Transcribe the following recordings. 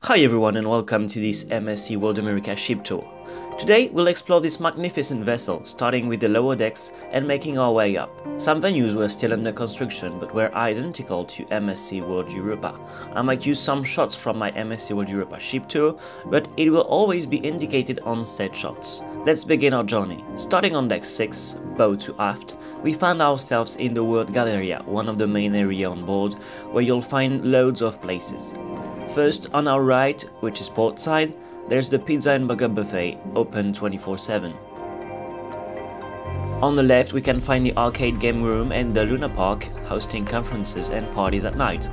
Hi everyone and welcome to this MSC World America ship tour. Today we'll explore this magnificent vessel, starting with the lower decks and making our way up. Some venues were still under construction but were identical to MSC World Europa. I might use some shots from my MSC World Europa ship tour, but it will always be indicated on said shots. Let's begin our journey. Starting on deck 6, bow to aft, we find ourselves in the World Galleria, one of the main area on board, where you'll find loads of places. First, on our right, which is port side, there's the Pizza and Burger Buffet, open 24/7. On the left, we can find the arcade game room and the Luna Park, hosting conferences and parties at night.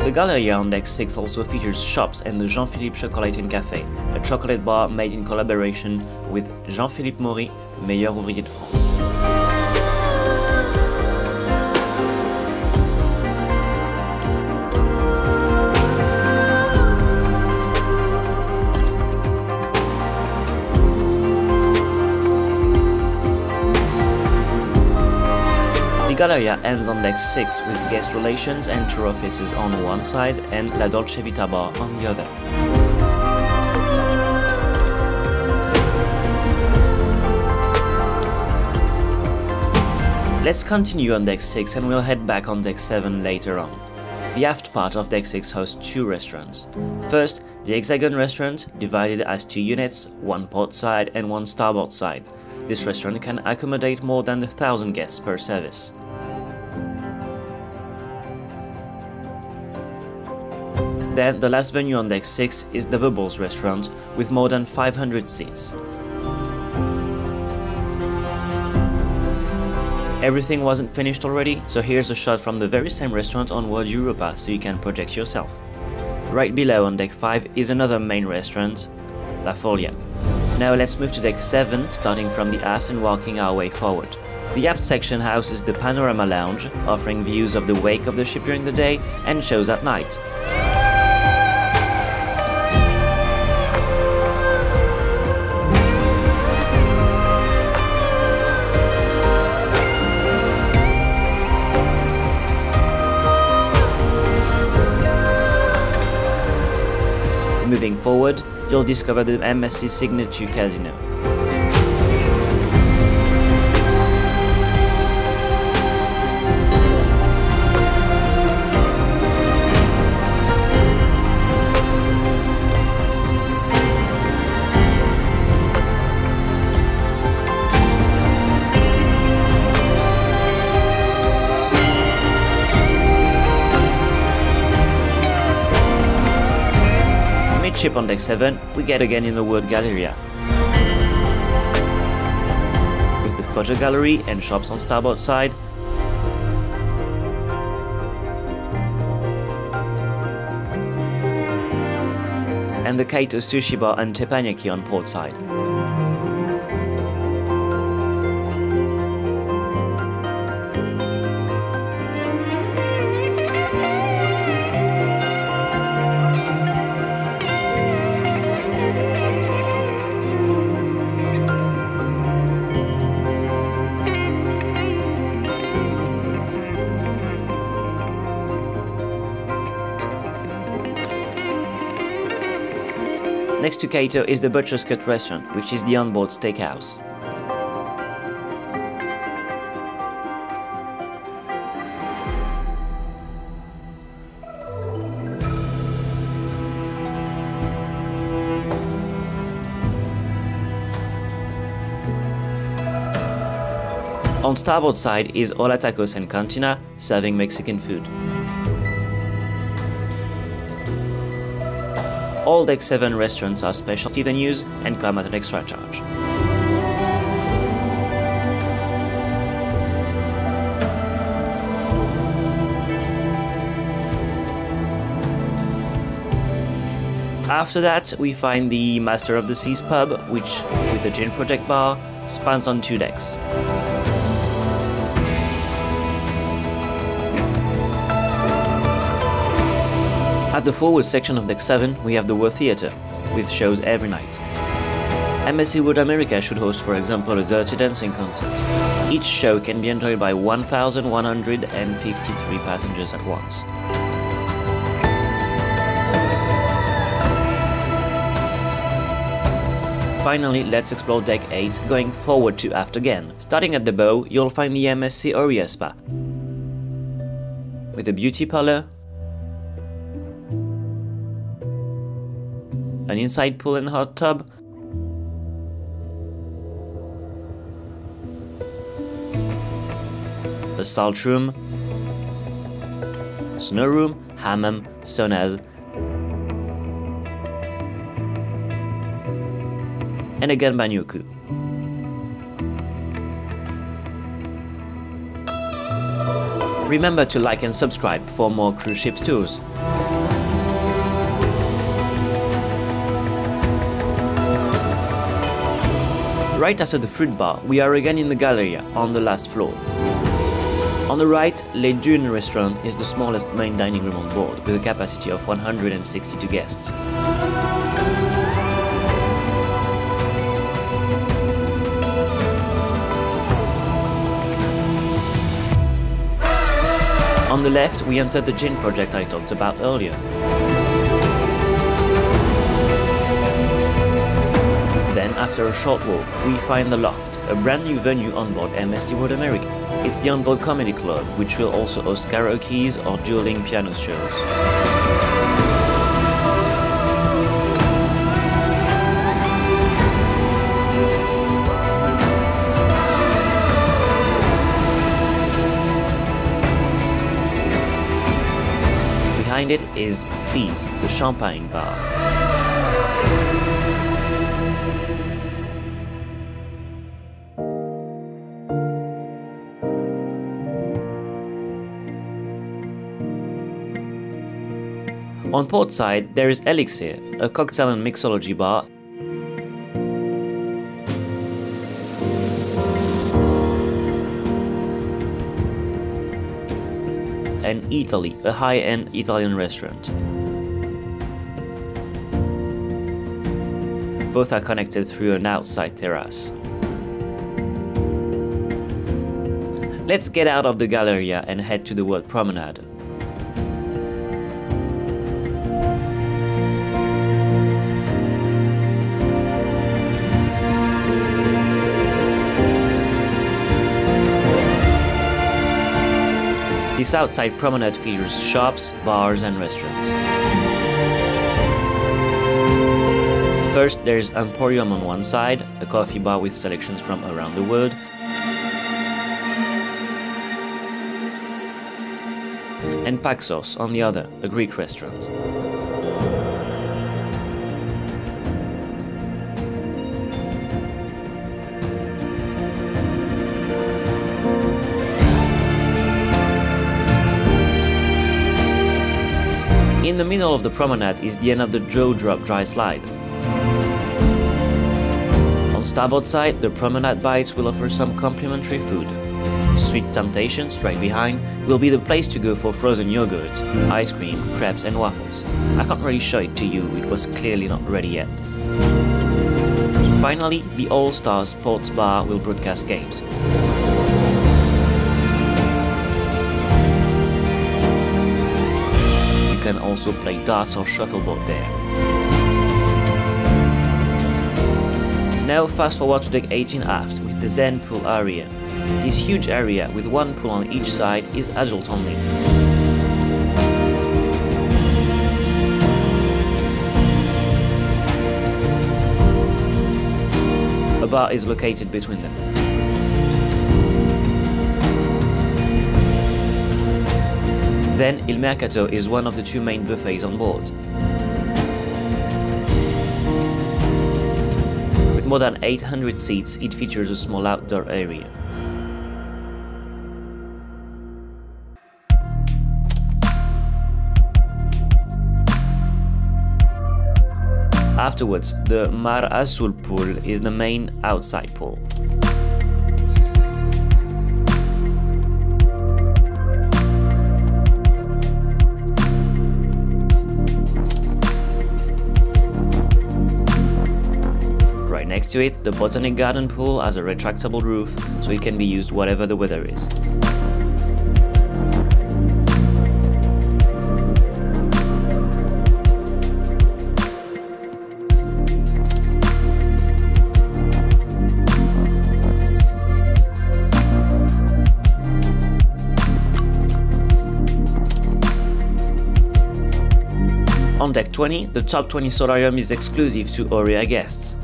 The Galleria on deck 6 also features shops and the Jean-Philippe Chocolate and Café, a chocolate bar made in collaboration with Jean-Philippe Maury, meilleur ouvrier de France. The Galleria ends on deck 6 with guest relations and tour offices on one side and La Dolce Vita bar on the other. Let's continue on deck 6 and we'll head back on deck 7 later on. The aft part of deck 6 hosts two restaurants. First, the Hexagon restaurant, divided as two units, one port side and one starboard side. This restaurant can accommodate more than 1,000 guests per service. Then, the last venue on deck 6 is the Bubbles restaurant, with more than 500 seats. Everything wasn't finished already, so here's a shot from the very same restaurant on World Europa so you can project yourself. Right below on deck 5 is another main restaurant, La Folia. Now let's move to deck 7, starting from the aft and walking our way forward. The aft section houses the Panorama Lounge, offering views of the wake of the ship during the day and shows at night. Moving forward, you'll discover the MSC Signature Casino. Midship on deck 7, we get again in the World Galleria, with the photo gallery and shops on starboard side, and the Kaito Sushi Bar and teppanyaki on port side. Next to Kaito is the Butcher's Cut restaurant, which is the onboard steakhouse. On starboard side is Hola Tacos and Cantina, serving Mexican food. All deck 7 restaurants are specialty venues and come at an extra charge. After that, we find the Master of the Seas pub, which, with the Gin Project bar, spans on 2 decks. At the forward section of Deck 7, we have the World Theatre, with shows every night. MSC World America should host, for example, a Dirty Dancing concert. Each show can be enjoyed by 1,153 passengers at once. Finally, let's explore Deck 8, going forward to aft again. Starting at the bow, you'll find the MSC Oria Spa, with a beauty parlor, an inside pool and hot tub, a salt room, snow room, hammam, saunas, and a Ganbanyoku. Remember to like and subscribe for more cruise ships tours. Right after the fruit bar, we are again in the Galleria on the last floor. On the right, Les Dunes restaurant is the smallest main dining room on board, with a capacity of 162 guests. On the left, we enter the gin project I talked about earlier. Then, after a short walk, we find the Loft, a brand new venue on board MSC World America. It's the onboard comedy club, which will also host karaokes or dueling piano shows. Behind it is Fizz, the champagne bar. On port side, there is Elixir, a cocktail and mixology bar, and Italy, a high-end Italian restaurant. Both are connected through an outside terrace. Let's get out of the Galleria and head to the World Promenade. This outside promenade features shops, bars and restaurants. First, there's Emporium on one side, a coffee bar with selections from around the world, and Paxos on the other, a Greek restaurant. In the middle of the promenade is the end of the Jaw Drop dry slide. On starboard side, the promenade bites will offer some complimentary food. Sweet Temptations, right behind, will be the place to go for frozen yogurt, ice cream, crepes and waffles. I can't really show it to you, it was clearly not ready yet. Finally, the All Stars Sports Bar will broadcast games. You can also play darts or shuffleboard there. Now fast forward to Deck 18 aft with the Zen Pool area. This huge area with one pool on each side is adult only. A bar is located between them. Then Il Mercato is one of the two main buffets on board. With more than 800 seats, it features a small outdoor area. Afterwards, the Mar Azul pool is the main outside pool. to it, the Botanic Garden pool has a retractable roof, so it can be used whatever the weather is. On deck 20, the top 20 solarium is exclusive to Aurea guests.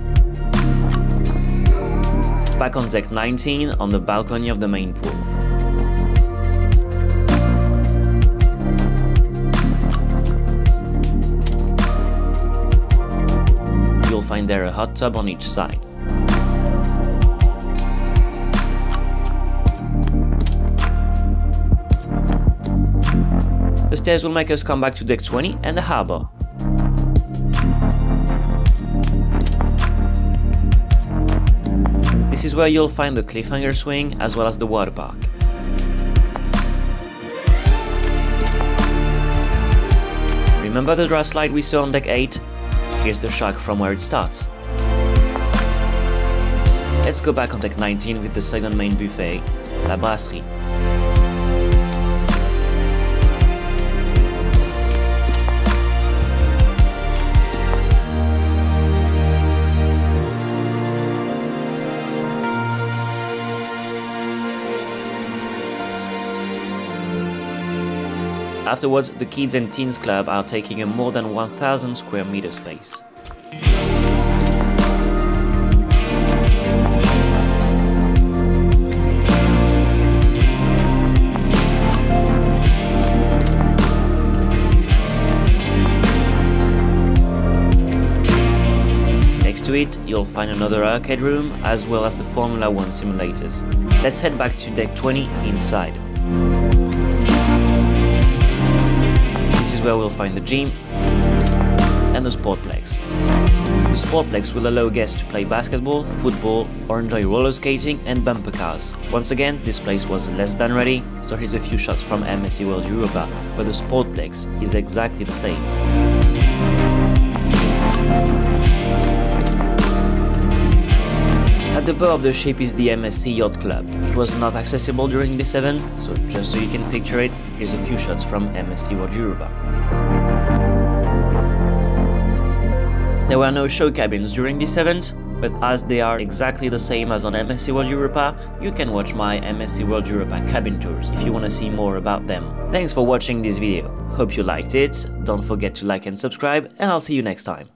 Back on deck 19, on the balcony of the main pool. You'll find there a hot tub on each side. The stairs will make us come back to deck 20 and the harbour. This is where you'll find the cliffhanger swing as well as the water park. Remember the dry slide we saw on deck 8? Here's the shack from where it starts. Let's go back on deck 19 with the second main buffet, La Brasserie. Afterwards, the Kids and Teens Club are taking a more than 1,000 square meter space. Next to it, you'll find another arcade room as well as the Formula 1 simulators. Let's head back to deck 20 inside. Where we'll find the gym and the Sportplex. The Sportplex will allow guests to play basketball, football, or enjoy roller skating and bumper cars. Once again, this place was less than ready, so here's a few shots from MSC World Europa, where the Sportplex is exactly the same. At the bow of the ship is the MSC Yacht Club. It was not accessible during this event, so just so you can picture it, here's a few shots from MSC World Europa. There were no show cabins during this event, but as they are exactly the same as on MSC World Europa, you can watch my MSC World Europa cabin tours if you want to see more about them. Thanks for watching this video. Hope you liked it, don't forget to like and subscribe, and I'll see you next time.